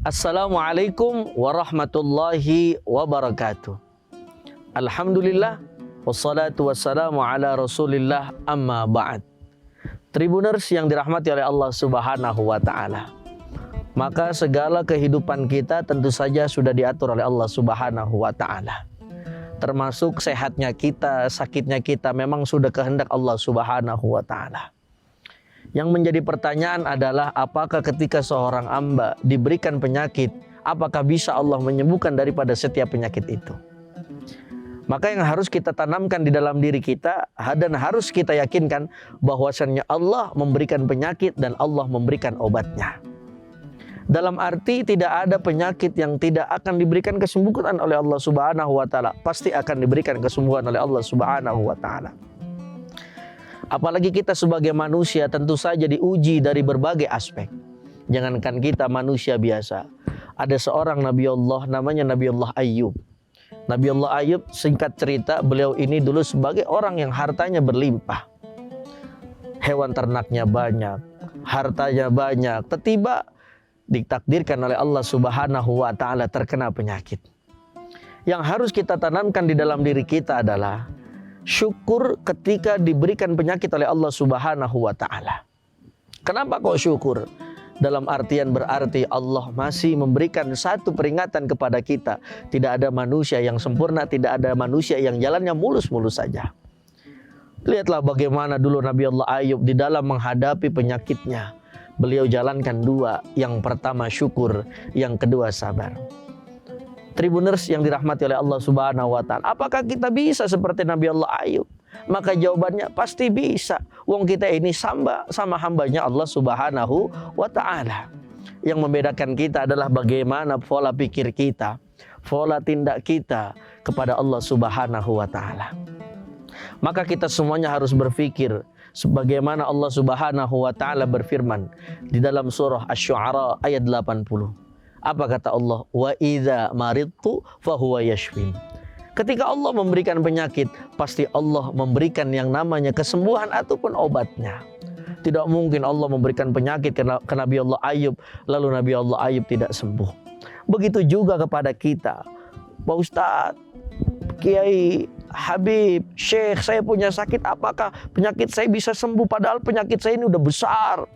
Assalamualaikum warahmatullahi wabarakatuh. Alhamdulillah, wassalatu wassalamu ala rasulillah, amma ba'd. Tribuners yang dirahmati oleh Allah subhanahu wa ta'ala, maka segala kehidupan kita tentu saja sudah diatur oleh Allah subhanahu wa ta'ala. Termasuk sehatnya kita, sakitnya kita, memang sudah kehendak Allah subhanahu wa ta'ala. Yang menjadi pertanyaan adalah, apakah ketika seorang hamba diberikan penyakit, apakah bisa Allah menyembuhkan daripada setiap penyakit itu? Maka yang harus kita tanamkan di dalam diri kita dan harus kita yakinkan bahwasannya Allah memberikan penyakit dan Allah memberikan obatnya. Dalam arti tidak ada penyakit yang tidak akan diberikan kesembuhan oleh Allah subhanahu wa ta'ala. Pasti akan diberikan kesembuhan oleh Allah subhanahu wa ta'ala. Apalagi kita sebagai manusia tentu saja diuji dari berbagai aspek. Jangankan kita manusia biasa. Ada seorang Nabi Allah namanya Nabi Allah Ayyub. Nabi Allah Ayyub, singkat cerita, beliau ini dulu sebagai orang yang hartanya berlimpah. Hewan ternaknya banyak, hartanya banyak. Tiba-tiba ditakdirkan oleh Allah subhanahu wa ta'ala terkena penyakit. Yang harus kita tanamkan di dalam diri kita adalah syukur ketika diberikan penyakit oleh Allah subhanahu wa ta'ala. Kenapa kok syukur? Dalam artian berarti Allah masih memberikan satu peringatan kepada kita. Tidak ada manusia yang sempurna, tidak ada manusia yang jalannya mulus-mulus saja. Lihatlah bagaimana dulu Nabi Allah Ayyub di dalam menghadapi penyakitnya. Beliau jalankan dua, yang pertama syukur, yang kedua sabar. Tribuners yang dirahmati oleh Allah subhanahu wa ta'ala, apakah kita bisa seperti Nabi Allah Ayyub? Maka jawabannya pasti bisa. Wong kita ini sama hambanya Allah subhanahu wa ta'ala. Yang membedakan kita adalah bagaimana pola pikir kita, pola tindak kita kepada Allah subhanahu wa ta'ala. Maka kita semuanya harus berpikir sebagaimana Allah subhanahu wa ta'ala berfirman di dalam surah Asy-Syu'ara ayat 80. Apa kata Allah? Wa idza maridtu fahuwa yashfin. Ketika Allah memberikan penyakit, pasti Allah memberikan yang namanya kesembuhan ataupun obatnya. Tidak mungkin Allah memberikan penyakit ke Nabi Allah Ayyub, lalu Nabi Allah Ayyub tidak sembuh. Begitu juga kepada kita. Pak Ustadz, Kiai, Habib, Syekh, saya punya sakit, apakah penyakit saya bisa sembuh? Padahal penyakit saya ini udah besar.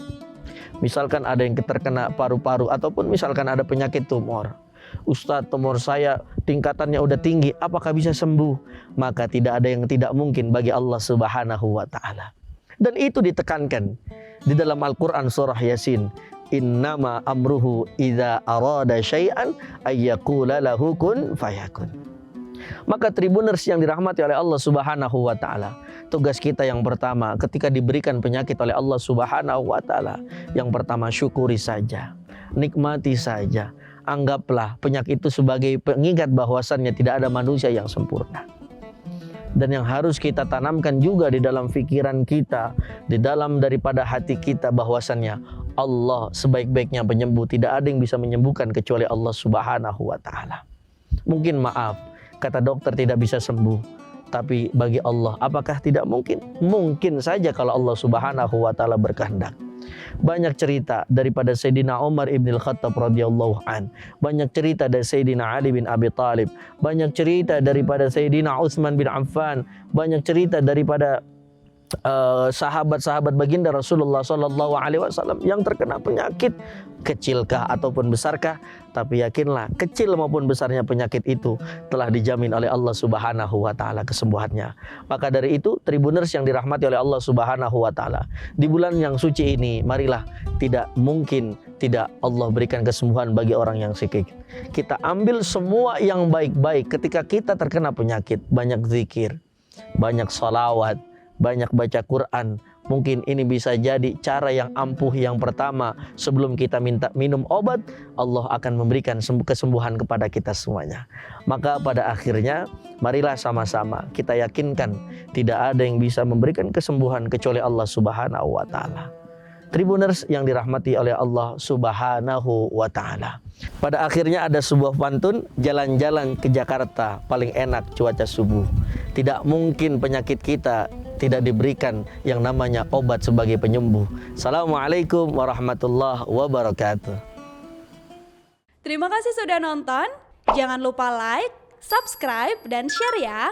Misalkan ada yang terkena paru-paru ataupun misalkan ada penyakit tumor. Ustadz, tumor saya tingkatannya udah tinggi, apakah bisa sembuh? Maka tidak ada yang tidak mungkin bagi Allah subhanahu wa ta'ala. Dan itu ditekankan di dalam Al-Quran surah Yasin. Innama amruhu idza arada syai'an ayyaqula lahu kun fayakun. Maka tribuners yang dirahmati oleh Allah subhanahu wa ta'ala, tugas kita yang pertama ketika diberikan penyakit oleh Allah subhanahu wa ta'ala, yang pertama syukuri saja, nikmati saja. Anggaplah penyakit itu sebagai pengingat bahwasannya tidak ada manusia yang sempurna. Dan yang harus kita tanamkan juga di dalam pikiran kita, di dalam daripada hati kita, bahwasannya Allah sebaik-baiknya penyembuh. Tidak ada yang bisa menyembuhkan kecuali Allah subhanahu wa ta'ala. Mungkin maaf, kata dokter tidak bisa sembuh, tapi bagi Allah apakah tidak mungkin? Mungkin saja kalau Allah subhanahu wa ta'ala berkehendak. Banyak cerita daripada Sayyidina Umar ibn al-Khattab radhiyallahu an, banyak cerita dari Sayyidina Ali bin Abi Thalib, banyak cerita daripada Sayyidina Utsman bin Affan, banyak cerita daripada sahabat-sahabat baginda Rasulullah sallallahu alaihi wasallam yang terkena penyakit, kecilkah ataupun besarkah, tapi yakinlah kecil maupun besarnya penyakit itu telah dijamin oleh Allah subhanahu wa ta'ala kesembuhannya. Maka dari itu, tribuners yang dirahmati oleh Allah subhanahu wa ta'ala, di bulan yang suci ini, marilah tidak mungkin tidak Allah berikan kesembuhan bagi orang yang sakit. Kita ambil semua yang baik-baik ketika kita terkena penyakit. Banyak zikir, banyak salawat, banyak baca Quran. Mungkin ini bisa jadi cara yang ampuh yang pertama sebelum kita minta minum obat. Allah akan memberikan kesembuhan kepada kita semuanya. Maka pada akhirnya marilah sama-sama kita yakinkan tidak ada yang bisa memberikan kesembuhan kecuali Allah subhanahu wa ta'ala. Tribuners yang dirahmati oleh Allah subhanahu wa ta'ala, pada akhirnya ada sebuah pantun, jalan-jalan ke Jakarta paling enak cuaca subuh. Tidak mungkin penyakit kita tidak diberikan yang namanya obat sebagai penyembuh. Assalamualaikum warahmatullahi wabarakatuh. Terima kasih sudah nonton. Jangan lupa like, subscribe, dan share ya.